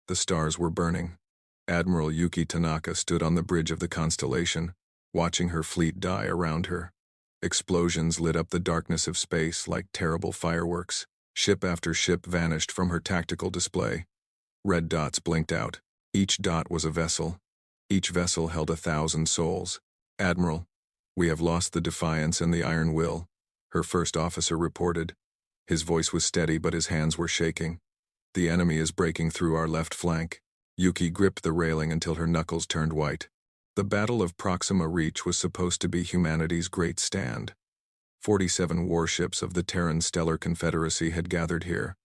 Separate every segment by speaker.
Speaker 1: The stars were burning. Admiral Yuki Tanaka stood on the bridge of the constellation, watching her fleet die around her. Explosions lit up the darkness of space like terrible fireworks. Ship after ship vanished from her tactical display. Red dots blinked out. Each dot was a vessel. Each vessel held 1,000 souls. "Admiral, we have lost the Defiance and the Iron Will," her first officer reported. His voice was steady, but his hands were shaking. "The enemy is breaking through our left flank." Yuki gripped the railing until her knuckles turned white. The Battle of Proxima Reach was supposed to be humanity's great stand. 47 warships of the Terran Stellar Confederacy had gathered here.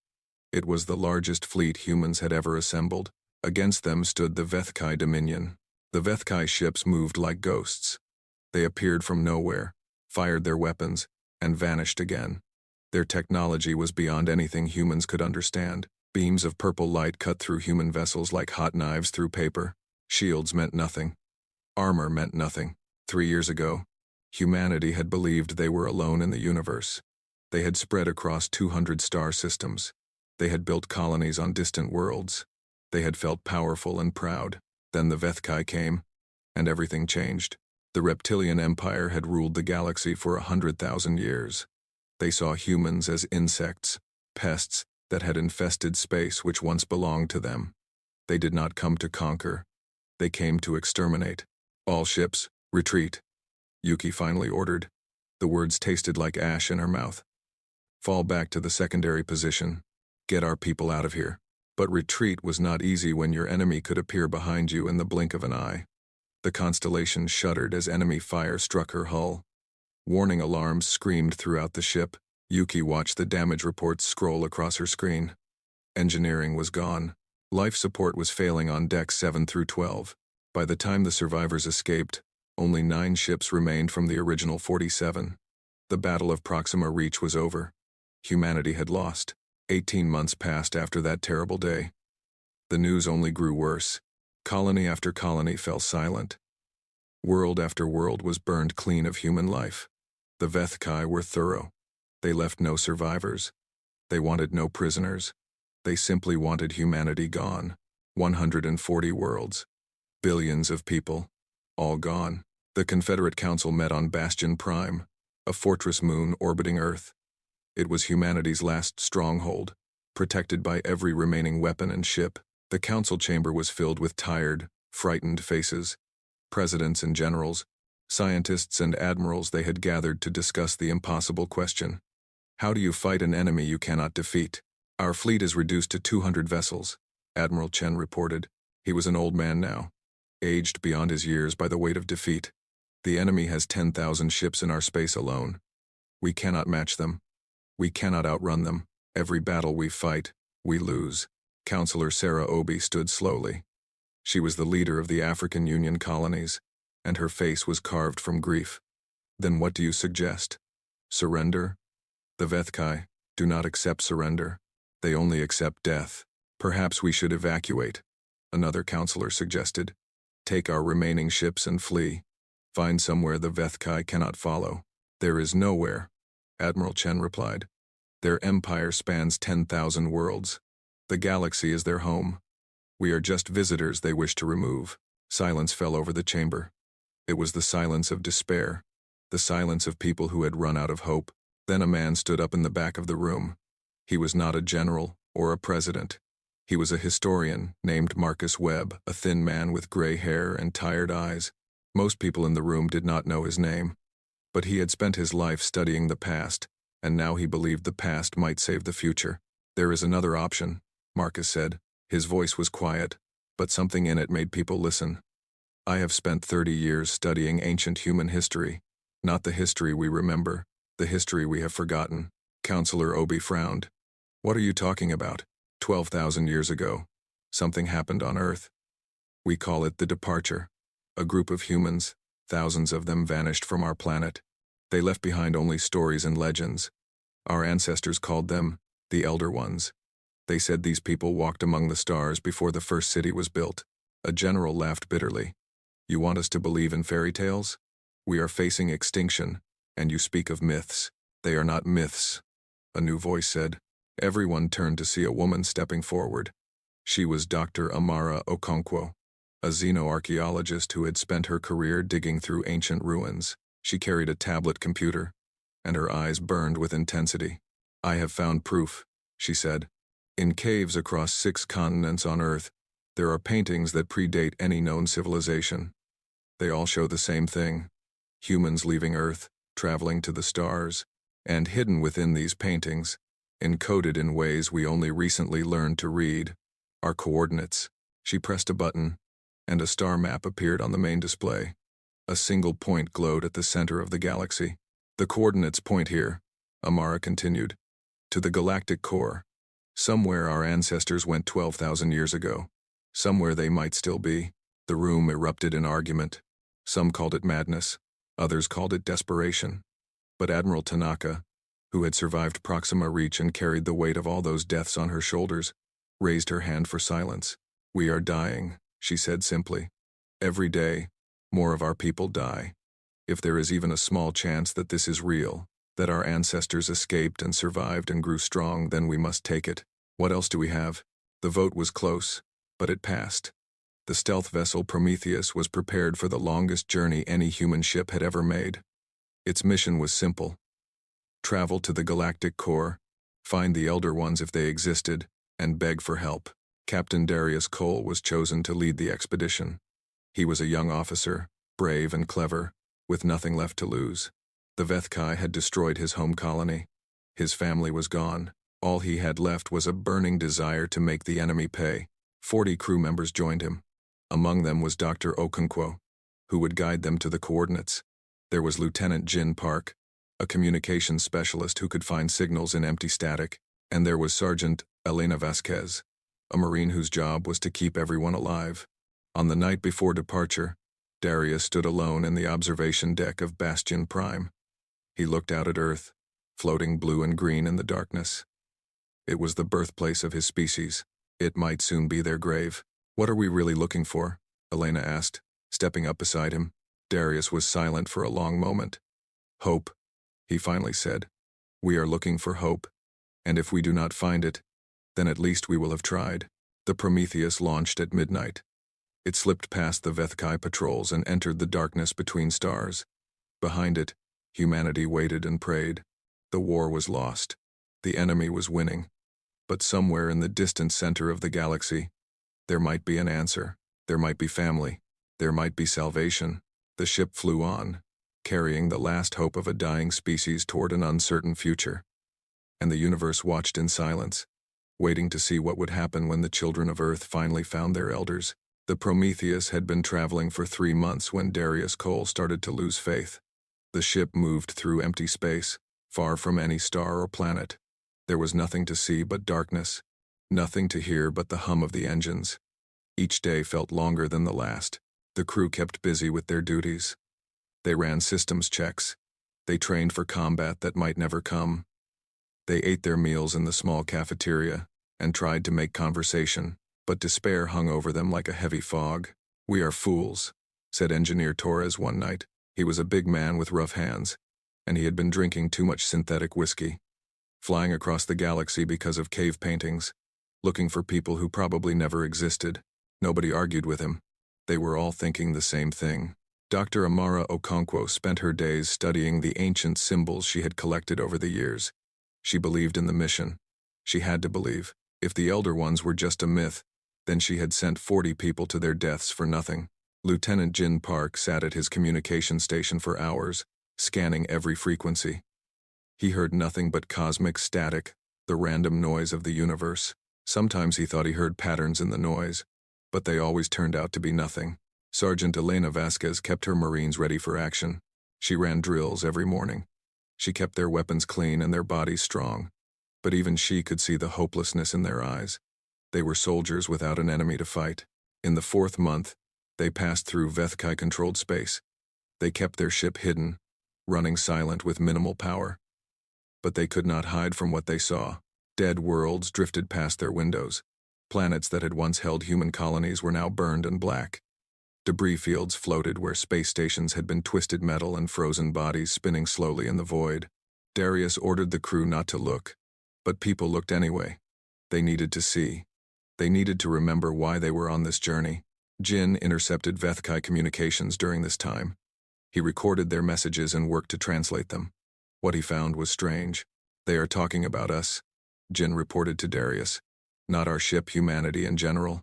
Speaker 1: It was the largest fleet humans had ever assembled. Against them stood the Vethkai Dominion. The Vethkai ships moved like ghosts. They appeared from nowhere, fired their weapons, and vanished again. Their technology was beyond anything humans could understand. Beams of purple light cut through human vessels like hot knives through paper. Shields meant nothing. Armor meant nothing. 3 years ago, humanity had believed they were alone in the universe. They had spread across 200 star systems. They had built colonies on distant worlds. They had felt powerful and proud. Then the Vethkai came, and everything changed. The reptilian empire had ruled the galaxy for 100,000 years. They saw humans as insects, pests that had infested space which once belonged to them. They did not come to conquer. They came to exterminate. "All ships, retreat," Yuki finally ordered. The words tasted like ash in her mouth. "Fall back to the secondary position. Get our people out of here." But retreat was not easy when your enemy could appear behind you in the blink of an eye. The constellation shuddered as enemy fire struck her hull. Warning alarms screamed throughout the ship. Yuki watched the damage reports scroll across her screen. Engineering was gone. Life support was failing on decks 7 through 12. By the time the survivors escaped, only 9 ships remained from the original 47. The Battle of Proxima Reach was over. Humanity had lost. 18 months passed after that terrible day. The news only grew worse. Colony after colony fell silent. World after world was burned clean of human life. The Vethkai were thorough. They left no survivors. They wanted no prisoners. They simply wanted humanity gone. 140 worlds. Billions of people. All gone. The Confederate Council met on Bastion Prime, a fortress moon orbiting Earth. It was humanity's last stronghold, protected by every remaining weapon and ship. The council chamber was filled with tired, frightened faces. Presidents and generals, scientists and admirals, they had gathered to discuss the impossible question. How do you fight an enemy you cannot defeat? "Our fleet is reduced to 200 vessels," Admiral Chen reported. He was an old man now, aged beyond his years by the weight of defeat. "The enemy has 10,000 ships in our space alone. We cannot match them. We cannot outrun them. Every battle we fight, we lose." Counselor Sarah Obi stood slowly. She was the leader of the African Union colonies, and her face was carved from grief. "Then what do you suggest? Surrender?" "The Vethkai do not accept surrender. They only accept death." "Perhaps we should evacuate," another counselor suggested. "Take our remaining ships and flee. Find somewhere the Vethkai cannot follow." "There is nowhere," Admiral Chen replied. "Their empire spans 10,000 worlds. The galaxy is their home. We are just visitors they wish to remove." Silence fell over the chamber. It was the silence of despair, the silence of people who had run out of hope. Then a man stood up in the back of the room. He was not a general or a president. He was a historian named Marcus Webb, a thin man with gray hair and tired eyes. Most people in the room did not know his name. But he had spent his life studying the past, and now he believed the past might save the future. "There is another option," Marcus said. His voice was quiet, but something in it made people listen. "I have spent 30 years studying ancient human history. Not the history we remember, the history we have forgotten." Counselor Obi frowned. "What are you talking about? 12,000 years ago, something happened on Earth. We call it the departure. A group of humans, thousands of them, vanished from our planet. They left behind only stories and legends. Our ancestors called them the Elder Ones. They said these people walked among the stars before the first city was built." A general laughed bitterly. "You want us to believe in fairy tales? We are facing extinction, and you speak of myths. They are not myths," a new voice said. Everyone turned to see a woman stepping forward. She was Dr. Amara Okonkwo, a xenoarchaeologist who had spent her career digging through ancient ruins. She carried a tablet computer, and her eyes burned with intensity. "I have found proof," she said. "In caves across 6 continents on Earth, there are paintings that predate any known civilization. They all show the same thing: humans leaving Earth, traveling to the stars, and hidden within these paintings, encoded in ways we only recently learned to read, are coordinates." She pressed a button, and a star map appeared on the main display. A single point glowed at the center of the galaxy. "The coordinates point here," Amara continued, "to the galactic core. Somewhere our ancestors went 12,000 years ago. Somewhere they might still be." The room erupted in argument. Some called it madness, others called it desperation. But Admiral Tanaka, who had survived Proxima Reach and carried the weight of all those deaths on her shoulders, raised her hand for silence. "We are dying," she said simply. "Every day, more of our people die. If there is even a small chance that this is real, that our ancestors escaped and survived and grew strong, then we must take it. What else do we have?" The vote was close, but it passed. The stealth vessel Prometheus was prepared for the longest journey any human ship had ever made. Its mission was simple: travel to the galactic core, find the Elder Ones if they existed, and beg for help. Captain Darius Cole was chosen to lead the expedition. He was a young officer, brave and clever, with nothing left to lose. The Vethkai had destroyed his home colony. His family was gone. All he had left was a burning desire to make the enemy pay. 40 crew members joined him. Among them was Dr. Okonkwo, who would guide them to the coordinates. There was Lieutenant Jin Park, a communications specialist who could find signals in empty static, and there was Sergeant Elena Vasquez, a Marine whose job was to keep everyone alive. On the night before departure, Darius stood alone in the observation deck of Bastion Prime. He looked out at Earth, floating blue and green in the darkness. It was the birthplace of his species. It might soon be their grave. "What are we really looking for?" Elena asked, stepping up beside him. Darius was silent for a long moment. "Hope," he finally said. "We are looking for hope, and if we do not find it, then at least we will have tried." The Prometheus launched at midnight. It slipped past the Vethkai patrols and entered the darkness between stars. Behind it, humanity waited and prayed. The war was lost. The enemy was winning. But somewhere in the distant center of the galaxy, there might be an answer. There might be family. There might be salvation. The ship flew on, carrying the last hope of a dying species toward an uncertain future. And the universe watched in silence, waiting to see what would happen when the children of Earth finally found their elders. The Prometheus had been traveling for 3 months when Darius Cole started to lose faith. The ship moved through empty space, far from any star or planet. There was nothing to see but darkness, nothing to hear but the hum of the engines. Each day felt longer than the last. The crew kept busy with their duties. They ran systems checks. They trained for combat that might never come. They ate their meals in the small cafeteria and tried to make conversation, but despair hung over them like a heavy fog. "We are fools," said Engineer Torres one night. He was a big man with rough hands, and he had been drinking too much synthetic whiskey. Flying across the galaxy because of cave paintings, looking for people who probably never existed. Nobody argued with him. They were all thinking the same thing. Dr. Amara Okonkwo spent her days studying the ancient symbols she had collected over the years. She believed in the mission. She had to believe. If the Elder Ones were just a myth, then she had sent 40 people to their deaths for nothing. Lieutenant Jin Park sat at his communication station for hours, scanning every frequency. He heard nothing but cosmic static, the random noise of the universe. Sometimes he thought he heard patterns in the noise, but they always turned out to be nothing. Sergeant Elena Vasquez kept her Marines ready for action. She ran drills every morning. She kept their weapons clean and their bodies strong, but even she could see the hopelessness in their eyes. They were soldiers without an enemy to fight. In the 4th month, they passed through Vethkai-controlled space. They kept their ship hidden, running silent with minimal power. But they could not hide from what they saw. Dead worlds drifted past their windows. Planets that had once held human colonies were now burned and black. Debris fields floated where space stations had been twisted metal and frozen bodies spinning slowly in the void. Darius ordered the crew not to look, but people looked anyway. They needed to see. They needed to remember why they were on this journey. Jin intercepted Vethkai communications during this time. He recorded their messages and worked to translate them. What he found was strange. "They are talking about us," Jin reported to Darius. "Not our ship, humanity in general.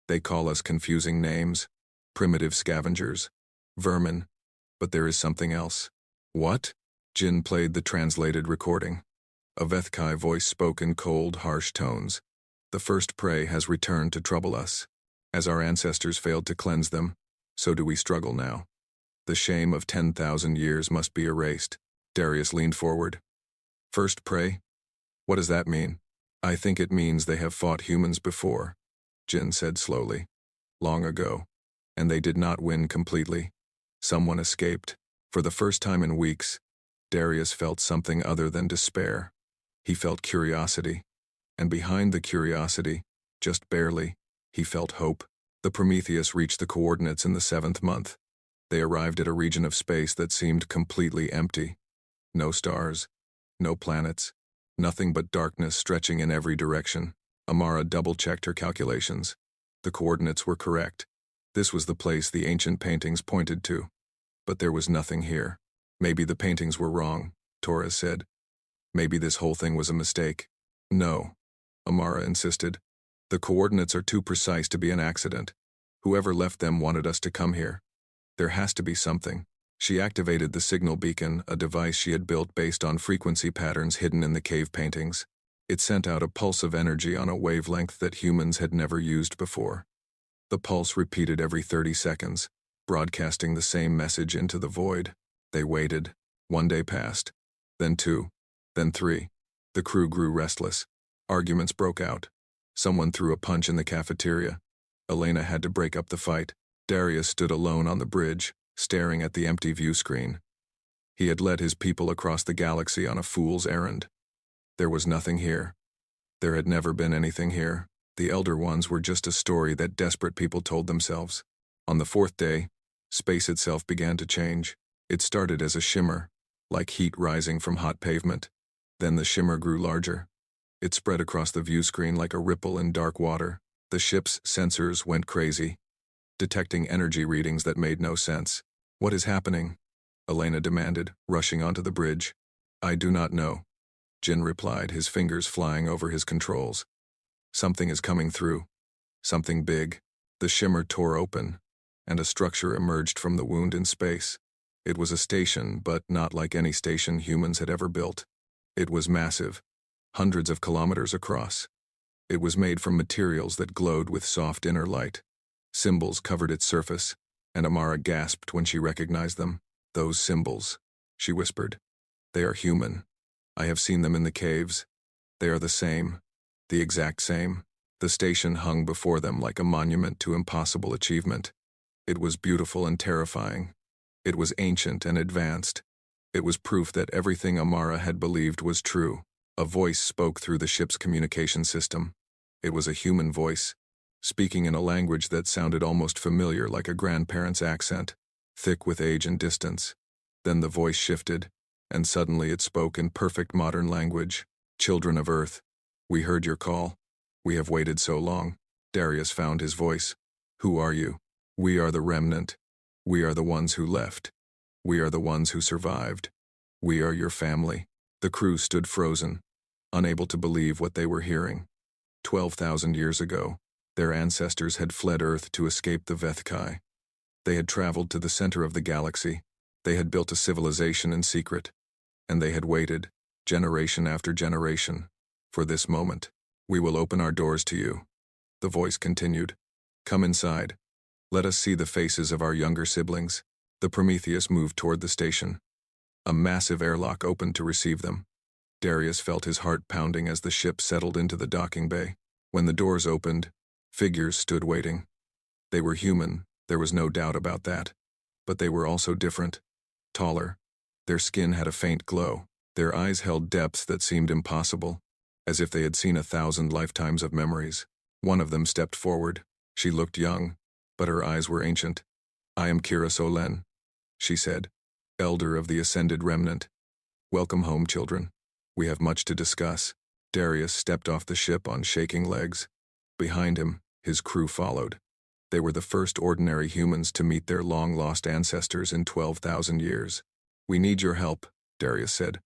Speaker 1: They call us confusing names. Primitive scavengers. Vermin. But there is something else." "What?" Jin played the translated recording. A Vethkai voice spoke in cold, harsh tones. "The first prey has returned to trouble us. As our ancestors failed to cleanse them, so do we struggle now. The shame of 10,000 years must be erased." Darius leaned forward. "First prey? What does that mean?" "I think it means they have fought humans before," Jin said slowly. "Long ago. And they did not win completely. Someone escaped." For the first time in weeks, Darius felt something other than despair. He felt curiosity. And behind the curiosity, just barely, he felt hope. The Prometheus reached the coordinates in the 7th month. They arrived at a region of space that seemed completely empty. No stars, no planets, nothing but darkness stretching in every direction. Amara double-checked her calculations. The coordinates were correct. This was the place the ancient paintings pointed to. But there was nothing here. "Maybe the paintings were wrong," Torres said. "Maybe this whole thing was a mistake." "No," Amara insisted. "The coordinates are too precise to be an accident. Whoever left them wanted us to come here. There has to be something." She activated the signal beacon, a device she had built based on frequency patterns hidden in the cave paintings. It sent out a pulse of energy on a wavelength that humans had never used before. The pulse repeated every 30 seconds, broadcasting the same message into the void. They waited. 1 day passed. Then 2. Then 3. The crew grew restless. Arguments broke out. Someone threw a punch in the cafeteria. Elena had to break up the fight. Darius stood alone on the bridge, staring at the empty view screen. He had led his people across the galaxy on a fool's errand. There was nothing here. There had never been anything here. The Elder Ones were just a story that desperate people told themselves. On the 4th day, space itself began to change. It started as a shimmer, like heat rising from hot pavement. Then the shimmer grew larger. It spread across the view screen like a ripple in dark water. The ship's sensors went crazy, detecting energy readings that made no sense. "What is happening?" Elena demanded, rushing onto the bridge. "I do not know," Jin replied, his fingers flying over his controls. "Something is coming through. Something big." The shimmer tore open, and a structure emerged from the wound in space. It was a station, but not like any station humans had ever built. It was massive, hundreds of kilometers across. It was made from materials that glowed with soft inner light. Symbols covered its surface, and Amara gasped when she recognized them. "Those symbols," she whispered. "They are human. I have seen them in the caves. They are the same, the exact same." The station hung before them like a monument to impossible achievement. It was beautiful and terrifying. It was ancient and advanced. It was proof that everything Amara had believed was true. A voice spoke through the ship's communication system. It was a human voice, speaking in a language that sounded almost familiar, like a grandparent's accent, thick with age and distance. Then the voice shifted, and suddenly it spoke in perfect modern language. "Children of Earth, we heard your call. We have waited so long." Darius found his voice. "Who are you?" "We are the remnant. We are the ones who left. We are the ones who survived. We are your family." The crew stood frozen, unable to believe what they were hearing. 12,000 years ago, their ancestors had fled Earth to escape the Vethkai. They had traveled to the center of the galaxy. They had built a civilization in secret. And they had waited, generation after generation, for this moment. "We will open our doors to you," the voice continued. "Come inside. Let us see the faces of our younger siblings." The Prometheus moved toward the station. A massive airlock opened to receive them. Darius felt his heart pounding as the ship settled into the docking bay. When the doors opened, figures stood waiting. They were human, there was no doubt about that. But they were also different. Taller. Their skin had a faint glow. Their eyes held depths that seemed impossible, as if they had seen 1,000 lifetimes of memories. One of them stepped forward. She looked young, but her eyes were ancient. "I am Kira Solen," she said, elder of the Ascended Remnant. "Welcome home, children. We have much to discuss." Darius stepped off the ship on shaking legs. Behind him, his crew followed. They were the first ordinary humans to meet their long-lost ancestors in 12,000 years. "We need your help," Darius said.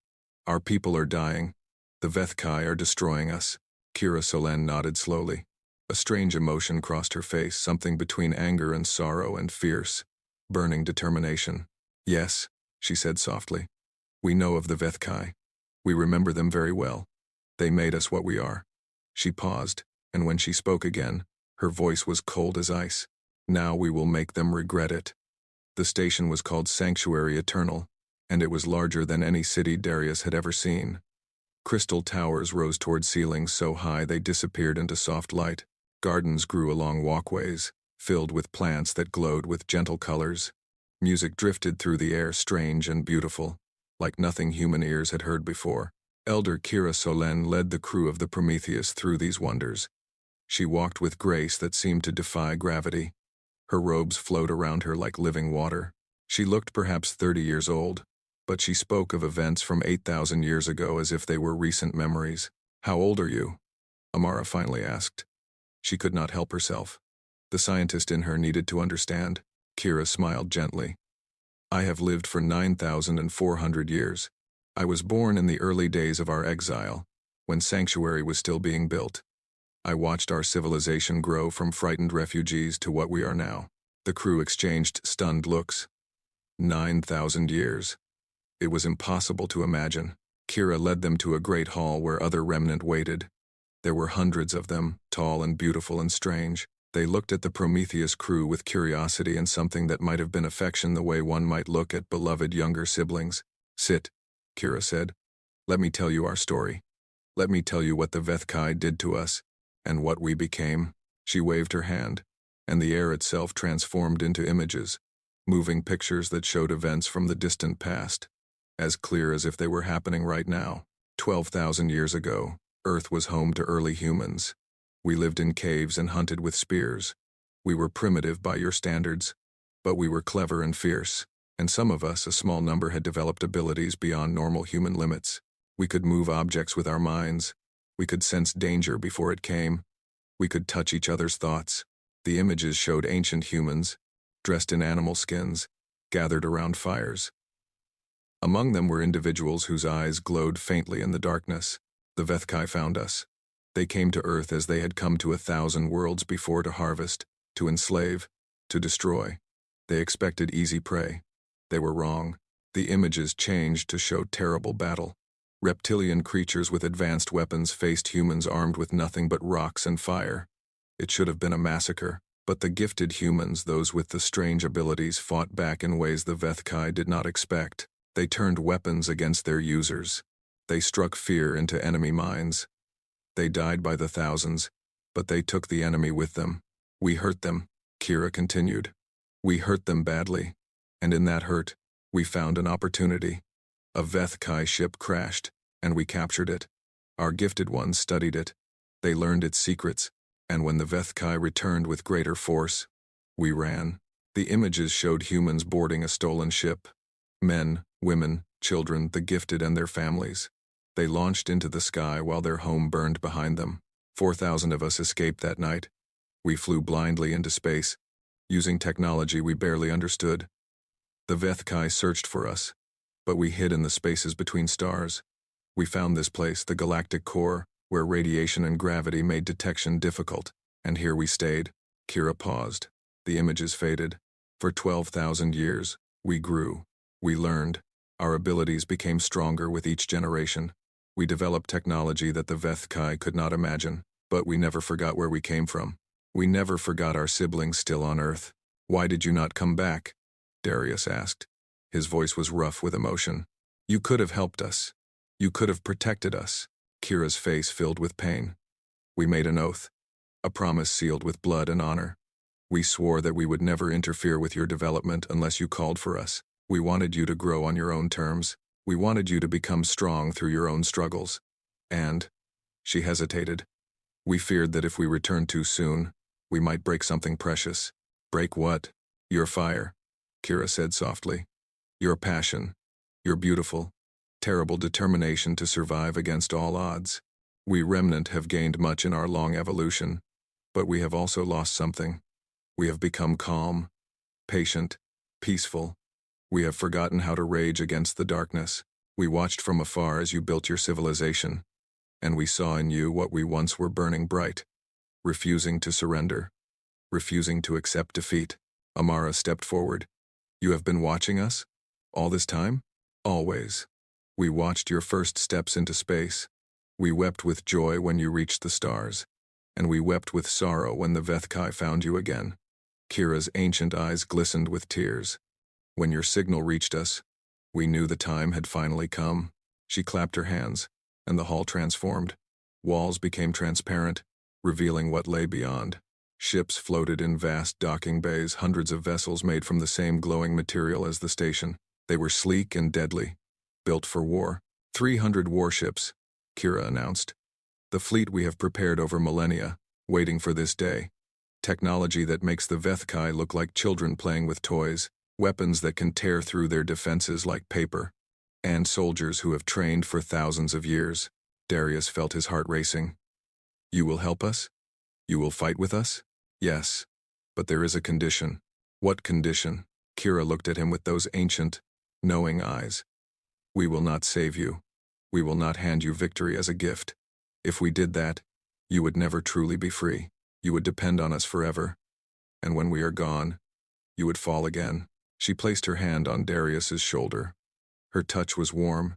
Speaker 1: "Our people are dying. The Vethkai are destroying us." Kira Solen nodded slowly. A strange emotion crossed her face, something between anger and sorrow and fierce, burning determination. "Yes," she said softly. "We know of the Vethkai. We remember them very well. They made us what we are." She paused, and when she spoke again, her voice was cold as ice. "Now we will make them regret it." The station was called Sanctuary Eternal, and it was larger than any city Darius had ever seen. Crystal towers rose toward ceilings so high they disappeared into soft light. Gardens grew along walkways, filled with plants that glowed with gentle colors. Music drifted through the air, strange and beautiful, like nothing human ears had heard before. Elder Kira Solen led the crew of the Prometheus through these wonders. She walked with grace that seemed to defy gravity. Her robes flowed around her like living water. She looked perhaps 30 years old, but she spoke of events from 8,000 years ago as if they were recent memories. "How old are you?" Amara finally asked. She could not help herself. The scientist in her needed to understand. Kira smiled gently. "I have lived for 9,400 years. I was born in the early days of our exile, when Sanctuary was still being built. I watched our civilization grow from frightened refugees to what we are now." The crew exchanged stunned looks. 9,000 years. It was impossible to imagine. Kira led them to a great hall where other remnant waited. There were hundreds of them, tall and beautiful and strange. They looked at the Prometheus crew with curiosity and something that might have been affection, the way one might look at beloved younger siblings. "Sit," Kira said. "Let me tell you our story. Let me tell you what the Vethkai did to us, and what we became." She waved her hand, and the air itself transformed into images, moving pictures that showed events from the distant past, as clear as if they were happening right now. 12,000 years ago, Earth was home to early humans. We lived in caves and hunted with spears. We were primitive by your standards, but we were clever and fierce, and some of us, a small number, had developed abilities beyond normal human limits. We could move objects with our minds. We could sense danger before it came. We could touch each other's thoughts. The images showed ancient humans, dressed in animal skins, gathered around fires. Among them were individuals whose eyes glowed faintly in the darkness. The Vethkai found us. They came to Earth as they had come to 1,000 worlds before, to harvest, to enslave, to destroy. They expected easy prey. They were wrong. The images changed to show terrible battle. Reptilian creatures with advanced weapons faced humans armed with nothing but rocks and fire. It should have been a massacre, but the gifted humans, those with the strange abilities, fought back in ways the Vethkai did not expect. They turned weapons against their users. They struck fear into enemy minds. They died by the thousands, but they took the enemy with them. "We hurt them," Kira continued. "We hurt them badly, and in that hurt, we found an opportunity. A Vethkai ship crashed, and we captured it. Our gifted ones studied it. They learned its secrets, and when the Vethkai returned with greater force, we ran." The images showed humans boarding a stolen ship. Men, women, children, the gifted and their families. They launched into the sky while their home burned behind them. 4,000 of us escaped that night. We flew blindly into space, using technology we barely understood. The Vethkai searched for us, but we hid in the spaces between stars. We found this place, the galactic core, where radiation and gravity made detection difficult, and here we stayed. Kira paused. The images faded. For 12,000 years, we grew. We learned. Our abilities became stronger with each generation. We developed technology that the Vethkai could not imagine, but we never forgot where we came from. We never forgot our siblings still on Earth. "Why did you not come back?" Darius asked. His voice was rough with emotion. "You could have helped us. You could have protected us." Kira's face filled with pain. "We made an oath, a promise sealed with blood and honor. We swore that we would never interfere with your development unless you called for us. We wanted you to grow on your own terms. We wanted you to become strong through your own struggles. And," she hesitated, "we feared that if we returned too soon, we might break something precious." "Break what?" "Your fire," Kira said softly. "Your passion. Your beautiful, terrible determination to survive against all odds. We remnant have gained much in our long evolution, But we have also lost something. We have become calm, patient, peaceful. We have forgotten how to rage against the darkness. We watched from afar as you built your civilization, and we saw in you what we once were burning bright, refusing to surrender, refusing to accept defeat. Amara stepped forward. You have been watching us? All this time? Always. We watched your first steps into space. We wept with joy when you reached the stars, and we wept with sorrow when the Vethkai found you again. Kira's ancient eyes glistened with tears. When your signal reached us, we knew the time had finally come. She clapped her hands, and the hall transformed. Walls became transparent, revealing what lay beyond. Ships floated in vast docking bays, hundreds of vessels made from the same glowing material as the station. They were sleek and deadly, built for war. 300 warships, Kira announced. The fleet we have prepared over millennia, waiting for this day. Technology that makes the Vethkai look like children playing with toys, weapons that can tear through their defenses like paper, and soldiers who have trained for thousands of years. Darius felt his heart racing. You will help us? You will fight with us? Yes, but there is a condition. What condition? Kira looked at him with those ancient, knowing eyes. We will not save you. We will not hand you victory as a gift. If we did that, you would never truly be free. You would depend on us forever. And when we are gone, you would fall again. She placed her hand on Darius's shoulder. Her touch was warm,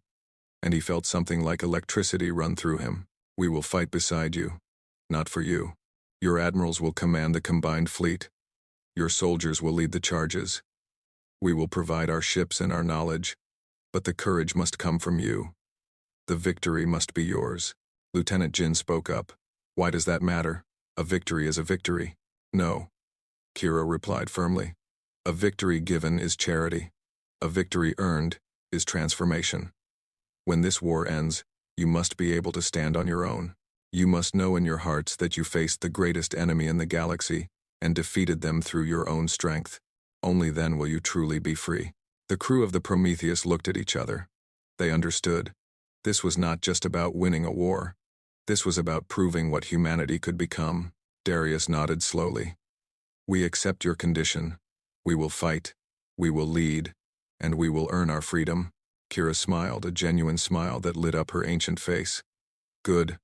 Speaker 1: and he felt something like electricity run through him. We will fight beside you, not for you. Your admirals will command the combined fleet. Your soldiers will lead the charges. We will provide our ships and our knowledge, but the courage must come from you. The victory must be yours. Lieutenant Jin spoke up. Why does that matter? A victory is a victory. No, Kira replied firmly. A victory given is charity. A victory earned is transformation. When this war ends, you must be able to stand on your own. You must know in your hearts that you faced the greatest enemy in the galaxy and defeated them through your own strength. Only then will you truly be free. The crew of the Prometheus looked at each other. They understood. This was not just about winning a war. This was about proving what humanity could become. Darius nodded slowly. We accept your condition. We will fight. We will lead. And we will earn our freedom. Kira smiled, a genuine smile that lit up her ancient face. Good.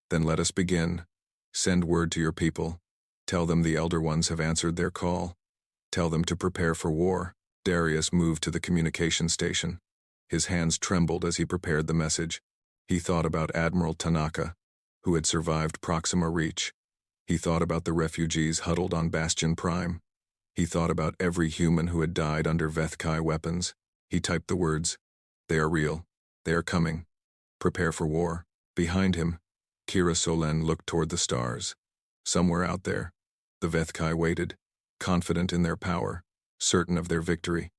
Speaker 1: Then let us begin. Send word to your people. Tell them the Elder Ones have answered their call. Tell them to prepare for war. Darius moved to the communication station. His hands trembled as he prepared the message. He thought about Admiral Tanaka, who had survived Proxima Reach. He thought about the refugees huddled on Bastion Prime. He thought about every human who had died under Vethkai weapons. He typed the words. They are real. They are coming. Prepare for war. Behind him, Kira Solen looked toward the stars. Somewhere out there, the Vethkai waited, confident in their power, certain of their victory.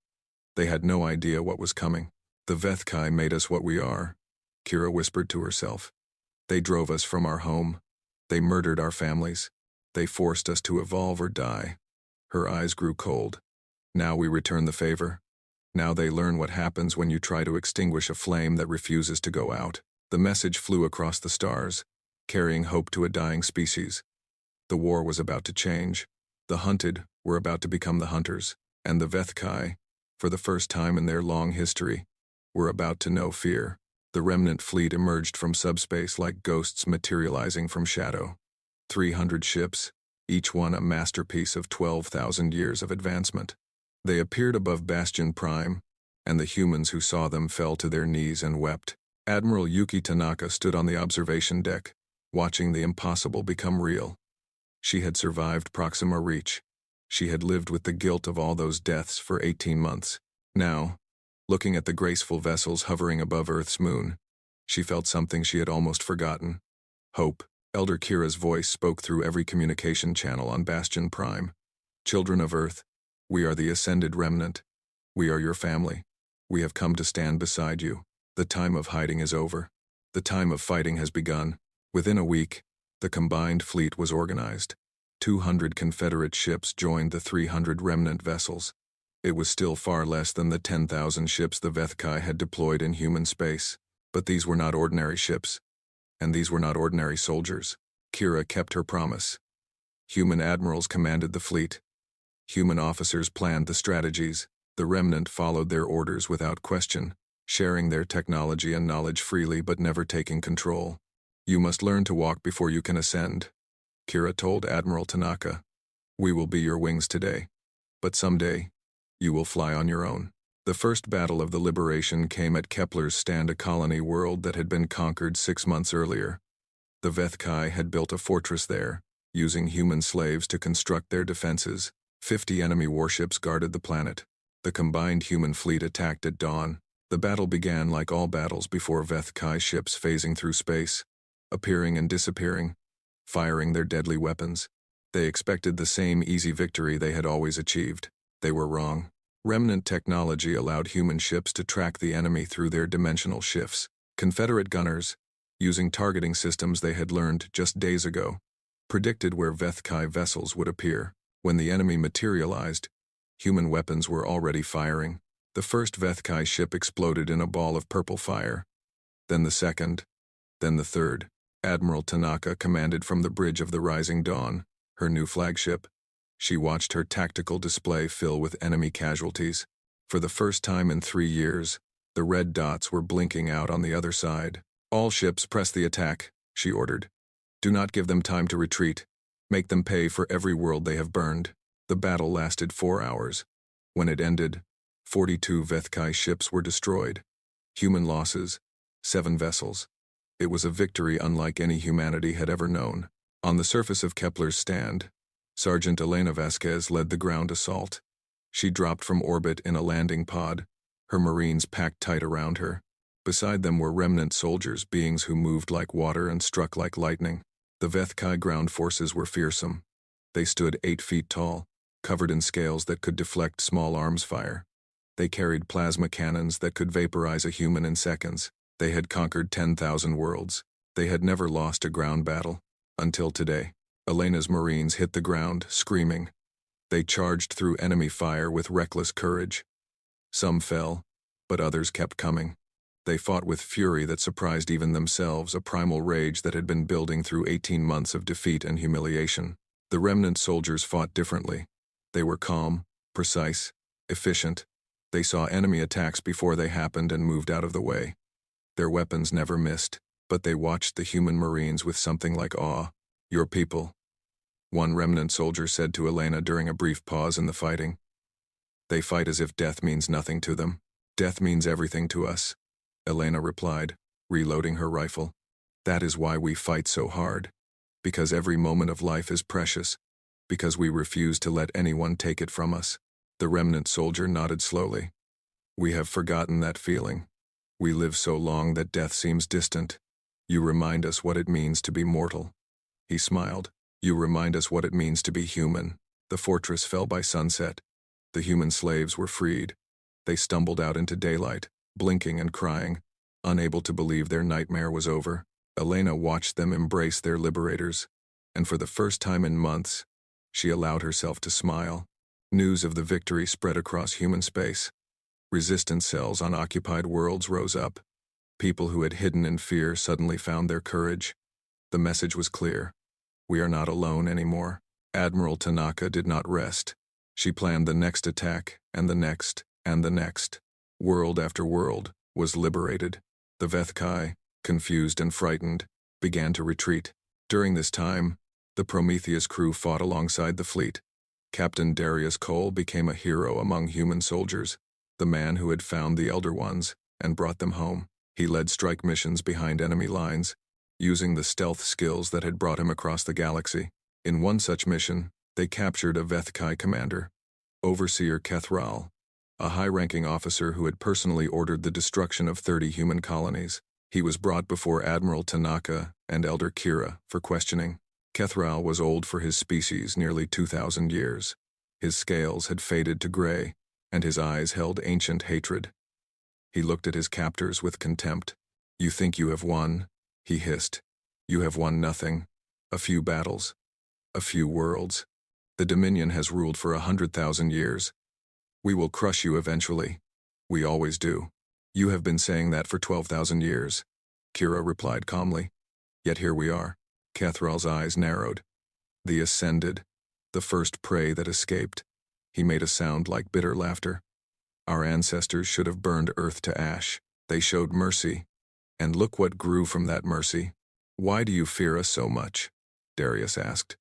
Speaker 1: They had no idea what was coming. The Vethkai made us what we are, Kira whispered to herself. They drove us from our home. They murdered our families. They forced us to evolve or die. Her eyes grew cold. Now we return the favor. Now they learn what happens when you try to extinguish a flame that refuses to go out. The message flew across the stars, carrying hope to a dying species. The war was about to change. The hunted were about to become the hunters, and the Vethkai, for the first time in their long history, were about to know fear. The remnant fleet emerged from subspace like ghosts materializing from shadow. 300 ships, each one a masterpiece of 12,000 years of advancement. They appeared above Bastion Prime, and the humans who saw them fell to their knees and wept. Admiral Yuki Tanaka stood on the observation deck, watching the impossible become real. She had survived Proxima Reach. She had lived with the guilt of all those deaths for 18 months. Now, looking at the graceful vessels hovering above Earth's moon, she felt something she had almost forgotten. Hope. Elder Kira's voice spoke through every communication channel on Bastion Prime. Children of Earth, we are the Ascended Remnant. We are your family. We have come to stand beside you. The time of hiding is over. The time of fighting has begun. Within a week, the combined fleet was organized. 200 Confederate ships joined the 300 remnant vessels. It was still far less than the 10,000 ships the Vethkai had deployed in human space. But these were not ordinary ships. And these were not ordinary soldiers. Kira kept her promise. Human admirals commanded the fleet. Human officers planned the strategies. The remnant followed their orders without question, sharing their technology and knowledge freely but never taking control. "You must learn to walk before you can ascend," Kira told Admiral Tanaka. "We will be your wings today, but someday, you will fly on your own." The first battle of the liberation came at Kepler's stand, a colony world that had been conquered 6 months earlier. The Vethkai had built a fortress there, using human slaves to construct their defenses. 50 enemy warships guarded the planet. The combined human fleet attacked at dawn. The battle began like all battles before Vethkai ships phasing through space, appearing and disappearing, firing their deadly weapons. They expected the same easy victory they had always achieved. They were wrong. Remnant technology allowed human ships to track the enemy through their dimensional shifts. Confederate gunners, using targeting systems they had learned just days ago, predicted where Vethkai vessels would appear. When the enemy materialized, human weapons were already firing. The first Vethkai ship exploded in a ball of purple fire. Then the second, then the third. Admiral Tanaka commanded from the bridge of the Rising Dawn, her new flagship. She watched her tactical display fill with enemy casualties. For the first time in 3 years, the red dots were blinking out on the other side. "All ships press the attack," she ordered. "Do not give them time to retreat. Make them pay for every world they have burned." The battle lasted 4 hours. When it ended, 42 Vethkai ships were destroyed. Human losses, 7 vessels. It was a victory unlike any humanity had ever known. On the surface of Kepler's stand, Sergeant Elena Vasquez led the ground assault. She dropped from orbit in a landing pod, her Marines packed tight around her. Beside them were remnant soldiers, beings who moved like water and struck like lightning. The Vethkai ground forces were fearsome. They stood 8 feet tall, covered in scales that could deflect small arms fire. They carried plasma cannons that could vaporize a human in seconds. They had conquered 10,000 worlds. They had never lost a ground battle. Until today. Elena's Marines hit the ground, screaming. They charged through enemy fire with reckless courage. Some fell, but others kept coming. They fought with fury that surprised even themselves, a primal rage that had been building through 18 months of defeat and humiliation. The remnant soldiers fought differently. They were calm, precise, efficient. They saw enemy attacks before they happened and moved out of the way. Their weapons never missed, but they watched the human Marines with something like awe. "Your people," one remnant soldier said to Elena during a brief pause in the fighting. "They fight as if death means nothing to them." "Death means everything to us," Elena replied, reloading her rifle. "That is why we fight so hard. Because every moment of life is precious. Because we refuse to let anyone take it from us." The remnant soldier nodded slowly. "We have forgotten that feeling. We live so long that death seems distant. You remind us what it means to be mortal." He smiled. "You remind us what it means to be human." The fortress fell by sunset. The human slaves were freed. They stumbled out into daylight, blinking and crying, unable to believe their nightmare was over. Elena watched them embrace their liberators, and for the first time in months, she allowed herself to smile. News of the victory spread across human space. Resistance cells on occupied worlds rose up. People who had hidden in fear suddenly found their courage. The message was clear. We are not alone anymore. Admiral Tanaka did not rest. She planned the next attack, and the next, and the next. World after world was liberated. The Vethkai, confused and frightened, began to retreat. During this time, the Prometheus crew fought alongside the fleet. Captain Darius Cole became a hero among human soldiers, the man who had found the Elder Ones and brought them home. He led strike missions behind enemy lines, using the stealth skills that had brought him across the galaxy. In one such mission, they captured a Vethkai commander, Overseer Kethral, a high-ranking officer who had personally ordered the destruction of 30 human colonies. He was brought before Admiral Tanaka and Elder Kira for questioning. Kethral was old for his species, nearly 2,000 years. His scales had faded to gray, and his eyes held ancient hatred. He looked at his captors with contempt. "You think you have won?" he hissed. "You have won nothing. A few battles. A few worlds. The Dominion has ruled for 100,000 years. We will crush you eventually. We always do. You have been saying that for 12,000 years," Kira replied calmly. "Yet here we are." Kethral's eyes narrowed. The ascended, the first prey that escaped. He made a sound like bitter laughter. Our ancestors should have burned earth to ash. They showed mercy. And look what grew from that mercy. Why do you fear us so much? Darius asked.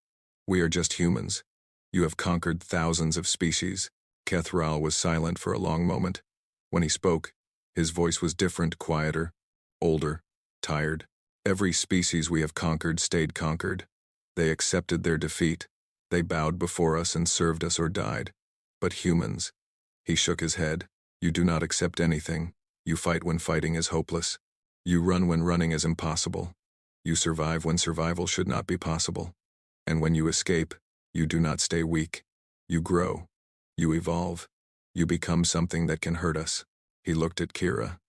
Speaker 1: We are just humans. You have conquered thousands of species. Kethral was silent for a long moment. When he spoke, his voice was different, quieter, older, tired. Every species we have conquered stayed conquered. They accepted their defeat. They bowed before us and served us or died. But humans, he shook his head, you do not accept anything. You fight when fighting is hopeless. You run when running is impossible. You survive when survival should not be possible. And when you escape, you do not stay weak. You grow. You evolve. You become something that can hurt us. He looked at Kira.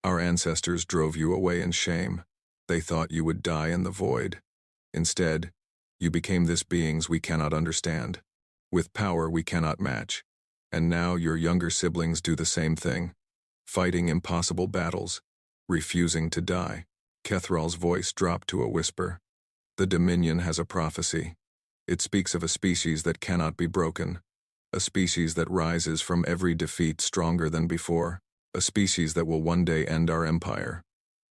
Speaker 1: Our ancestors drove you away in shame. They thought you would die in the void. Instead, you became this beings we cannot understand, with power we cannot match. And now your younger siblings do the same thing, fighting impossible battles, refusing to die. Kethral's voice dropped to a whisper. The Dominion has a prophecy. It speaks of a species that cannot be broken, a species that rises from every defeat stronger than before, a species that will one day end our empire.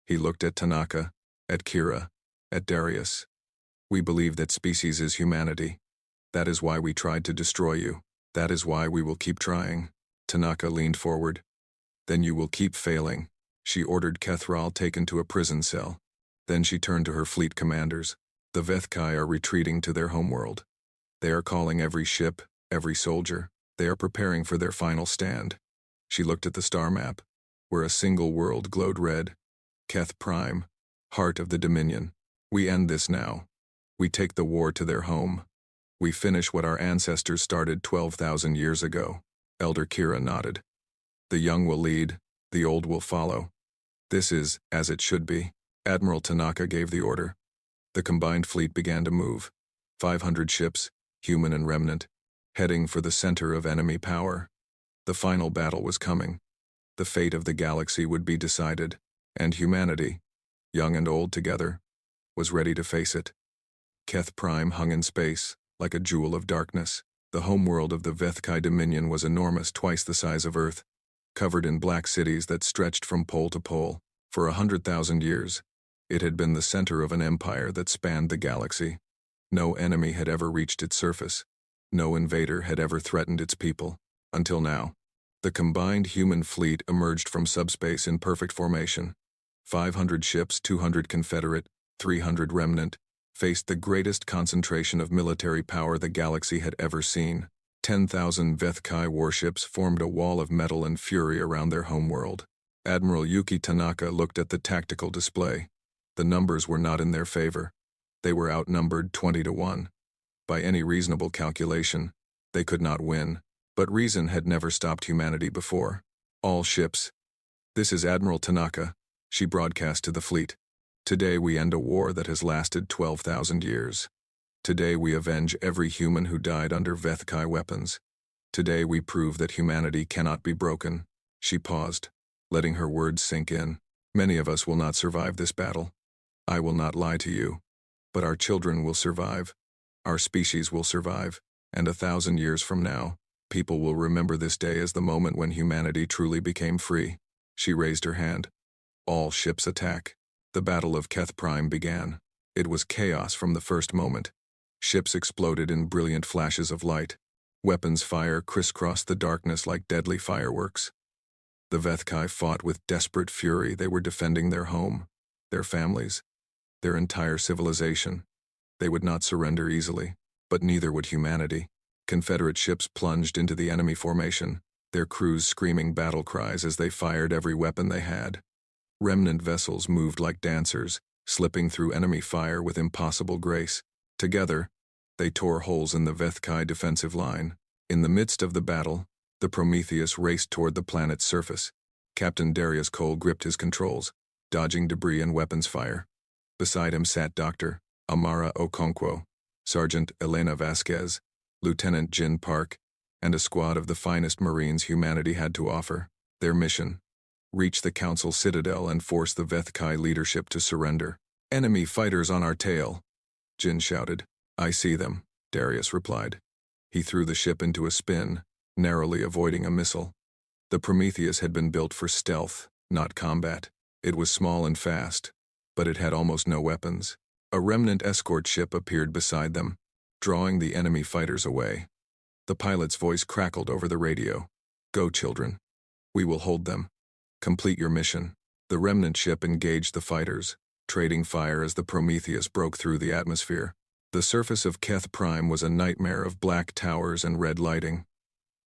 Speaker 1: He looked at Tanaka, at Kira, at Darius. We believe that species is humanity. That is why we tried to destroy you. That is why we will keep trying. Tanaka leaned forward. Then you will keep failing. She ordered Kethral taken to a prison cell. Then she turned to her fleet commanders. The Vethkai are retreating to their homeworld. They are calling every ship, every soldier. They are preparing for their final stand. She looked at the star map, where a single world glowed red. Keth Prime, heart of the Dominion. We end this now. We take the war to their home. We finish what our ancestors started 12,000 years ago. Elder Kira nodded. The young will lead, the old will follow. This is as it should be. Admiral Tanaka gave the order. The combined fleet began to move. 500 ships, human and remnant, heading for the center of enemy power. The final battle was coming. The fate of the galaxy would be decided, and humanity, young and old together, was ready to face it. Keth Prime hung in space, like a jewel of darkness. The homeworld of the Vethkai Dominion was enormous, twice the size of Earth, covered in black cities that stretched from pole to pole. For 100,000 years, it had been the center of an empire that spanned the galaxy. No enemy had ever reached its surface. No invader had ever threatened its people. Until now, the combined human fleet emerged from subspace in perfect formation. 500 ships, 200 Confederate, 300 remnant, faced the greatest concentration of military power the galaxy had ever seen. 10,000 Vethkai warships formed a wall of metal and fury around their homeworld. Admiral Yuki Tanaka looked at the tactical display. The numbers were not in their favor. They were outnumbered 20-1. By any reasonable calculation, they could not win. But reason had never stopped humanity before. All ships. This is Admiral Tanaka, she broadcast to the fleet. Today we end a war that has lasted 12,000 years. Today we avenge every human who died under Vethkai weapons. Today we prove that humanity cannot be broken. She paused, letting her words sink in. Many of us will not survive this battle. I will not lie to you. But our children will survive. Our species will survive. And 1,000 years from now, people will remember this day as the moment when humanity truly became free. She raised her hand. All ships attack. The Battle of Keth Prime began. It was chaos from the first moment. Ships exploded in brilliant flashes of light. Weapons fire crisscrossed the darkness like deadly fireworks. The Vethkai fought with desperate fury. They were defending their home, their families, their entire civilization. They would not surrender easily, but neither would humanity. Confederate ships plunged into the enemy formation, their crews screaming battle cries as they fired every weapon they had. Remnant vessels moved like dancers, slipping through enemy fire with impossible grace. Together, they tore holes in the Vethkai defensive line. In the midst of the battle, the Prometheus raced toward the planet's surface. Captain Darius Cole gripped his controls, dodging debris and weapons fire. Beside him sat Dr. Amara Okonkwo, Sergeant Elena Vasquez, Lieutenant Jin Park, and a squad of the finest Marines humanity had to offer. Their mission: reach the Council Citadel and force the Vethkai leadership to surrender. Enemy fighters on our tail, Jin shouted. I see them. Darius replied. He threw the ship into a spin, narrowly avoiding a missile. The Prometheus had been built for stealth, not combat. It was small and fast, but it had almost no weapons. A remnant escort ship appeared beside them, drawing the enemy fighters away. The pilot's voice crackled over the radio. "Go, children. We will hold them. Complete your mission." The remnant ship engaged the fighters, trading fire as the Prometheus broke through the atmosphere. The surface of Keth Prime was a nightmare of black towers and red lighting.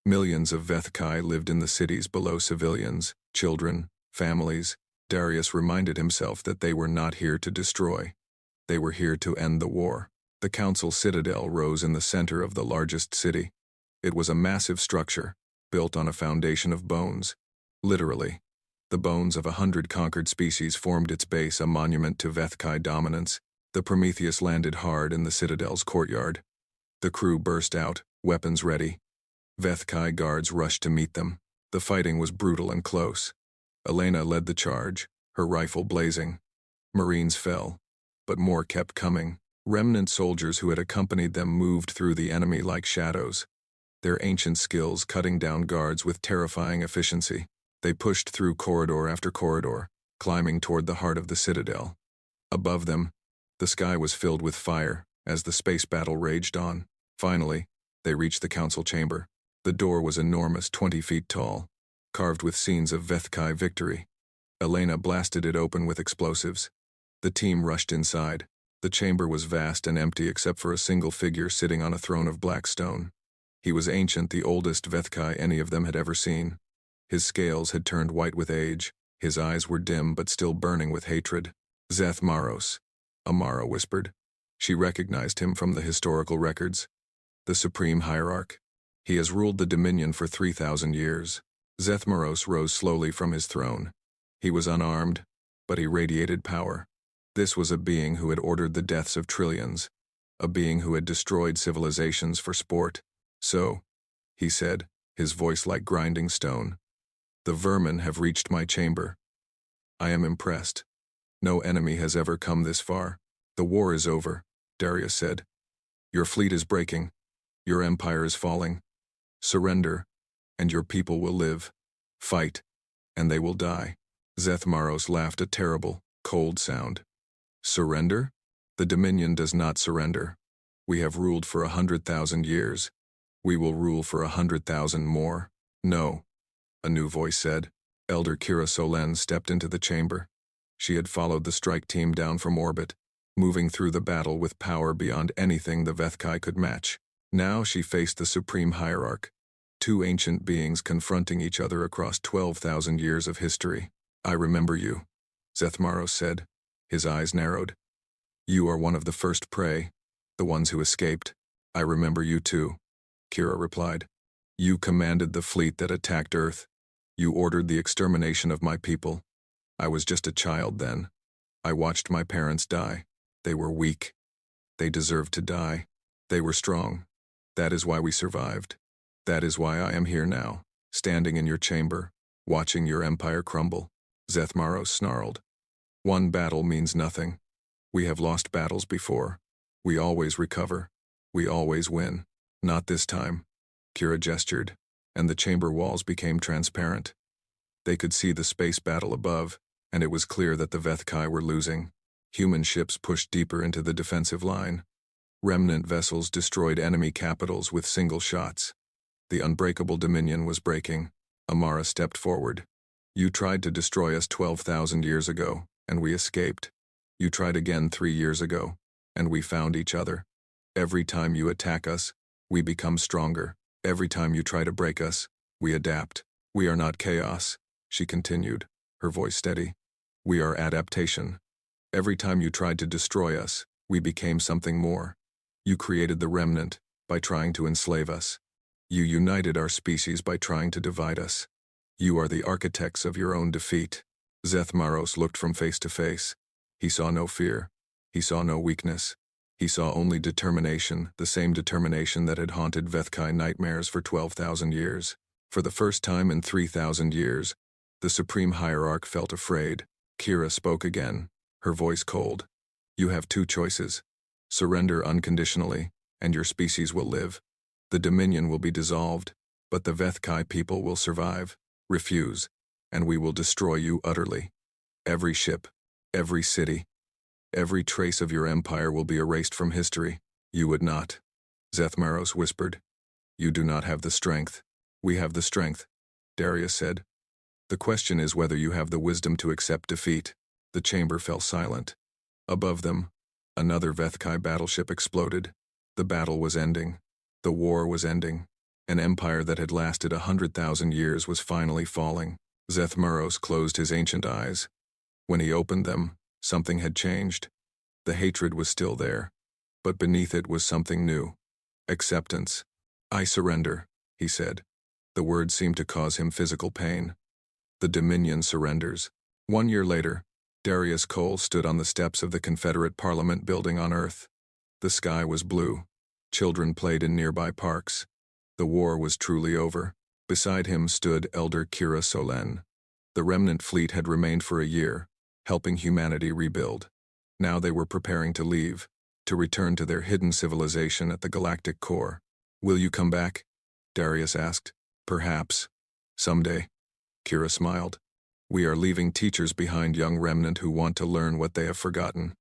Speaker 1: Millions of Vethkai lived in the cities below civilians, children, families. Darius reminded himself that they were not here to destroy. They were here to end the war. The council citadel rose in the center of the largest city. It was a massive structure, built on a foundation of bones. Literally, the bones of 100 conquered species formed its base, a monument to Vethkai dominance. The Prometheus landed hard in the citadel's courtyard. The crew burst out, weapons ready. Vethkai guards rushed to meet them. The fighting was brutal and close. Elena led the charge, her rifle blazing. Marines fell, but more kept coming. Remnant soldiers who had accompanied them moved through the enemy like shadows, their ancient skills cutting down guards with terrifying efficiency. They pushed through corridor after corridor, climbing toward the heart of the citadel. Above them, the sky was filled with fire as the space battle raged on. Finally, they reached the council chamber. The door was enormous, 20 feet tall, carved with scenes of Vethkai victory. Elena blasted it open with explosives. The team rushed inside. The chamber was vast and empty except for a single figure sitting on a throne of black stone. He was ancient, the oldest Vethkai any of them had ever seen. His scales had turned white with age. His eyes were dim but still burning with hatred. "Zeth Maros," Amara whispered. She recognized him from the historical records. The Supreme Hierarch. He has ruled the Dominion for 3,000 years. Zeth Maros rose slowly from his throne. He was unarmed, but he radiated power. This was a being who had ordered the deaths of trillions, a being who had destroyed civilizations for sport. "So," he said, his voice like grinding stone, "the vermin have reached my chamber. I am impressed. No enemy has ever come this far. The war is over," Darius said. "Your fleet is breaking. Your empire is falling. Surrender, and your people will live. Fight, and they will die." Zeth Maros laughed a terrible, cold sound. "Surrender? The Dominion does not surrender. We have ruled for 100,000 years. We will rule for 100,000 more." "No," a new voice said. Elder Kira Solen stepped into the chamber. She had followed the strike team down from orbit, moving through the battle with power beyond anything the Vethkai could match. Now she faced the Supreme Hierarch, two ancient beings confronting each other across 12,000 years of history. "I remember you," Zeth Maros said. His eyes narrowed. "You are one of the first prey, the ones who escaped. I remember you too," Kira replied. "You commanded the fleet that attacked Earth. You ordered the extermination of my people. I was just a child then. I watched my parents die. They were weak. They deserved to die. They were strong. That is why we survived. That is why I am here now, standing in your chamber, watching your empire crumble." Zeth Maros snarled. "One battle means nothing. We have lost battles before. We always recover. We always win. Not this time." Kira gestured, and the chamber walls became transparent. They could see the space battle above, and it was clear that the Vethkai were losing. Human ships pushed deeper into the defensive line. Remnant vessels destroyed enemy capitals with single shots. The unbreakable Dominion was breaking. Amara stepped forward. "You tried to destroy us 12,000 years ago, and we escaped. You tried again 3 years ago, and we found each other. Every time you attack us, we become stronger. Every time you try to break us, we adapt. We are not chaos," she continued, her voice steady. "We are adaptation. Every time you tried to destroy us, we became something more. You created the remnant by trying to enslave us. You united our species by trying to divide us. You are the architects of your own defeat." Zeth Maros looked from face to face. He saw no fear. He saw no weakness. He saw only determination, the same determination that had haunted Vethkai nightmares for 12,000 years. For the first time in 3,000 years, the Supreme Hierarch felt afraid. Kira spoke again, her voice cold. "You have two choices. Surrender unconditionally, and your species will live. The Dominion will be dissolved, but the Vethkai people will survive. Refuse, and we will destroy you utterly. Every ship, every city, every trace of your empire will be erased from history. You would not. Zethmaros whispered. You do not have the strength. We have the strength, Darius said. The question is whether you have the wisdom to accept defeat. The chamber fell silent. Above them, another Vethkai battleship exploded. The battle was ending. The war was ending. An empire that had lasted 100,000 years was finally falling. Zethmaros closed his ancient eyes. When he opened them, something had changed. The hatred was still there, but beneath it was something new. Acceptance. I surrender, he said. The word seemed to cause him physical pain. The Dominion surrenders. 1 year later, Darius Cole stood on the steps of the Confederate Parliament building on Earth. The sky was blue. Children played in nearby parks. The war was truly over. Beside him stood Elder Kira Solen. The remnant fleet had remained for a year, helping humanity rebuild. Now they were preparing to leave, to return to their hidden civilization at the galactic core. Will you come back? Darius asked. Perhaps. Someday. Kira smiled. We are leaving teachers behind, young remnant who want to learn what they have forgotten.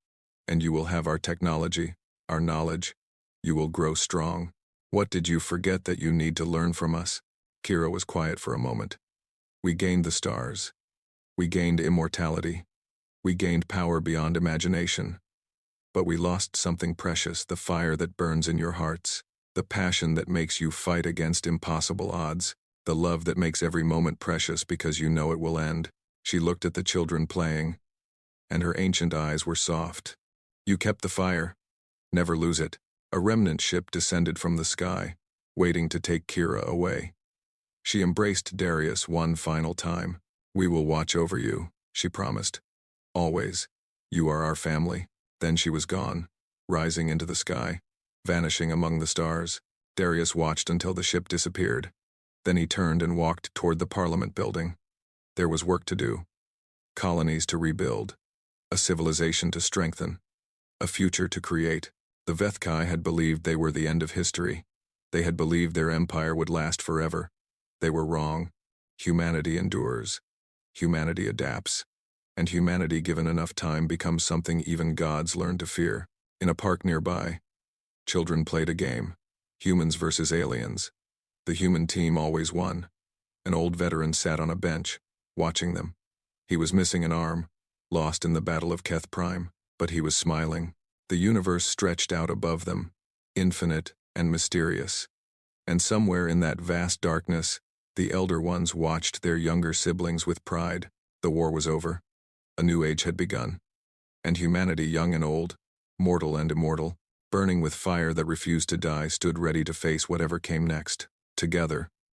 Speaker 1: And you will have our technology, our knowledge. You will grow strong. What did you forget that you need to learn from us? Kira was quiet for a moment. We gained the stars. We gained immortality. We gained power beyond imagination. But we lost something precious, the fire that burns in your hearts, the passion that makes you fight against impossible odds, the love that makes every moment precious because you know it will end. She looked at the children playing, and her ancient eyes were soft. You kept the fire. Never lose it. A remnant ship descended from the sky, waiting to take Kira away. She embraced Darius one final time. We will watch over you, she promised. Always. You are our family. Then she was gone, rising into the sky, vanishing among the stars. Darius watched until the ship disappeared. Then he turned and walked toward the Parliament building. There was work to do. Colonies to rebuild. A civilization to strengthen. A future to create. The Vethkai had believed they were the end of history. They had believed their empire would last forever. They were wrong. Humanity endures. Humanity adapts. And humanity, given enough time, becomes something even gods learn to fear. In a park nearby, children played a game. Humans versus aliens. The human team always won. An old veteran sat on a bench, watching them. He was missing an arm, lost in the Battle of Keth Prime, but he was smiling. The universe stretched out above them, infinite and mysterious. And somewhere in that vast darkness, the elder ones watched their younger siblings with pride. The war was over. A new age had begun. And humanity, young and old, mortal and immortal, burning with fire that refused to die, stood ready to face whatever came next. Together,